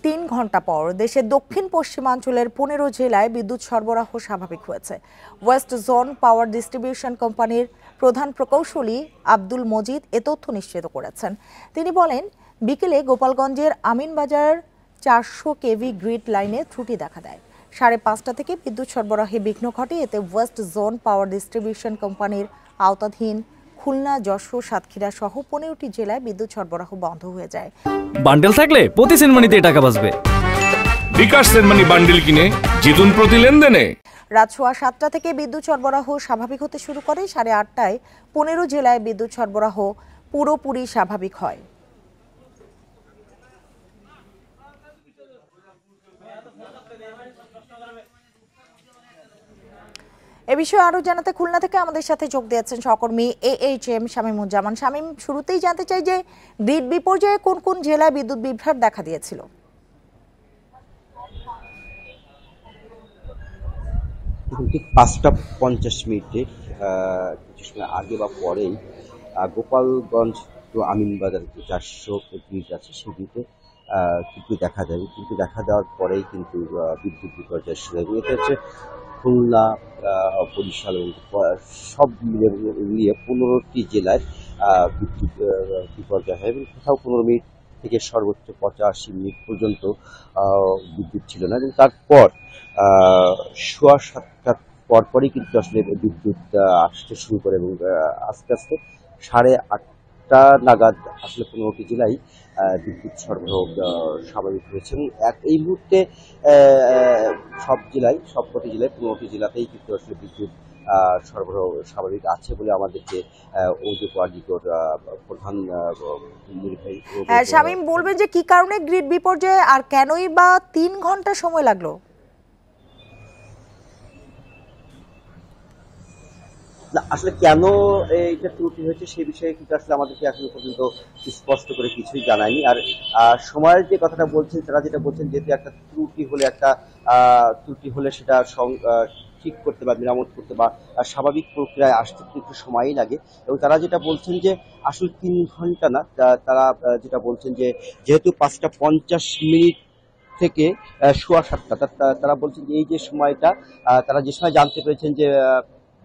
3 ঘন্টা পর দেশের দক্ষিণ পশ্চিমাঞ্চলের 15 জেলায় বিদ্যুৎ সরবরাহ স্বাভাবিক হয়েছে। ওয়েস্ট জোন পাওয়ার ডিস্ট্রিবিউশন কোম্পানির প্রধান প্রকৌশলী আব্দুল মজিদ এ তথ্য নিশ্চিত করেছেন। তিনি বলেন, বিকেলে গোপালগঞ্জের আমিনবাজার 400 কেভি গ্রিড লাইনে ত্রুটি দেখা দেয়। 5:30 থেকে বিদ্যুৎ সরবরাহে বিঘ্ন ঘটে। এতে ওয়েস্ট জোন পাওয়ার ডিস্ট্রিবিউশন কোম্পানির আওতাধীন খুলনা, যশোর, সাতক্ষীরা সহ 15টি জেলায় বিদ্যুৎ সরবরাহ বন্ধ হয়ে যায়। বান্ডেল থাকলে প্রতি সেনমানিতে টাকা বাঁচবে। বিকাশ সেনমানি বান্ডেল কিনে জিতুন প্রতি লেনদেনে। রাত 7:15 থেকে বিদ্যুৎ সরবরাহ স্বাভাবিক হতে শুরু করে। 8:30টায় 15 জেলায় বিদ্যুৎ সরবরাহ পুরোপুরি স্বাভাবিক হয়। এ বিষয়ে আরো জানাতে খুলনা থেকে আমাদের সাথে যোগ দিয়েছেন সহকর্মী AHM শামীমুজ্জামান। শামীম, শুরুতেই জানতে চাই যে গ্রিড বিপর্যয়ে কোন কোন জেলায় বিদ্যুৎ বিভ্রাট দেখা দিয়েছিল? ঠিক 5:50 কিছু সময় আগে বা পরেই গোপালগঞ্জ টু আমিনবাজার যে 400 গ্রিড আছে সেটিতে কিন্তু দেখা যায়, কিন্তু দেখা দেওয়ার পরেই কিন্তু বিদ্যুৎ বিপর্যয় শুরু হয়। এটা হচ্ছে খুলনা, বরিশাল সব মিলিয়ে 15টি জেলায় বিদ্যুৎ বিপর্যয় হয় এবং কোথাও 15 মিনিট থেকে সর্বোচ্চ 85 মিনিট পর্যন্ত বিদ্যুৎ ছিল না। এবং তারপর 7:15 পরপরই কিন্তু আসলে বিদ্যুৎ আসতে শুরু করে এবং আস্তে আস্তে 8:30 নাগাদ আসলে 15টি জেলায় বিদ্যুৎ সরবরাহ স্বাভাবিক হয়েছে। এবং এই মুহূর্তে সবকটি জেলায় 15টি জেলাতেই কিন্তু আসলে বিদ্যুৎ সরবরাহ স্বাভাবিক আছে বলে আমাদেরকে প্রধান শামীম বলবেন যে কি কারণে গ্রিড বিপর্যয় আর কেনই বা 3 ঘন্টা সময় লাগলো? আসলে কেন এইটা ত্রুটি হয়েছে সে বিষয়ে কিন্তু আসলে আমাদেরকে এখনো পর্যন্ত স্পষ্ট করে কিছুই জানায়নি। আর সময়ের যে কথাটা বলছেন, তারা যেটা বলছেন, যেহেতু একটা ত্রুটি হলে সেটা ঠিক করতে বা মেরামত করতে বা স্বাভাবিক প্রক্রিয়ায় আসতে একটু সময়ই লাগে। এবং তারা যেটা বলছেন যে আসলে 3 ঘন্টা না, তারা যেটা বলছেন যে যেহেতু 5:50 থেকে 7:15, তারা বলছেন যে এই যে সময়টা তারা যে সময় জানতে পেরেছেন যে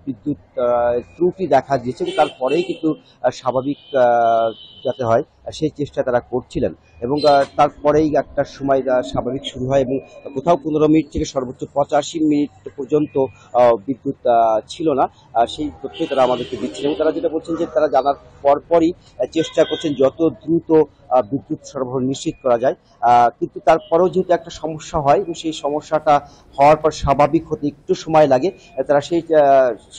বিদ্যুৎ ত্রুটি দেখা দিয়েছে, তারপরেই কিন্তু স্বাভাবিক যাতে হয় সেই চেষ্টা তারা করছিলেন। এবং তারপরেই একটা সময় স্বাভাবিক শুরু হয় এবং কোথাও 15 মিনিট থেকে সর্বোচ্চ 85 মিনিট পর্যন্ত বিদ্যুৎ ছিল না, সেই তথ্যই তারা আমাদেরকে দিচ্ছেন। এবং তারা যেটা বলছেন যে তারা জানার পরপরই চেষ্টা করছেন যত দ্রুত বিদ্যুৎ সরবরাহ নিশ্চিত করা যায়। কিন্তু তারপরেও যেহেতু একটা সমস্যা হয় এবং সেই সমস্যাটা হওয়ার পর স্বাভাবিক হতে একটু সময় লাগে, তারা সেই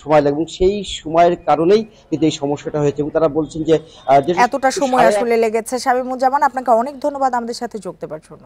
সময় লাগে এবং সেই সময়ের কারণেই কিন্তু এই সমস্যাটা হয়েছে। এবং তারা বলছেন যে এতটা সময় আসলে লেগেছে। শামীমুজ্জামান, আপনাকে অনেক ধন্যবাদ আমাদের সাথে যোগ দেওয়ার জন্য।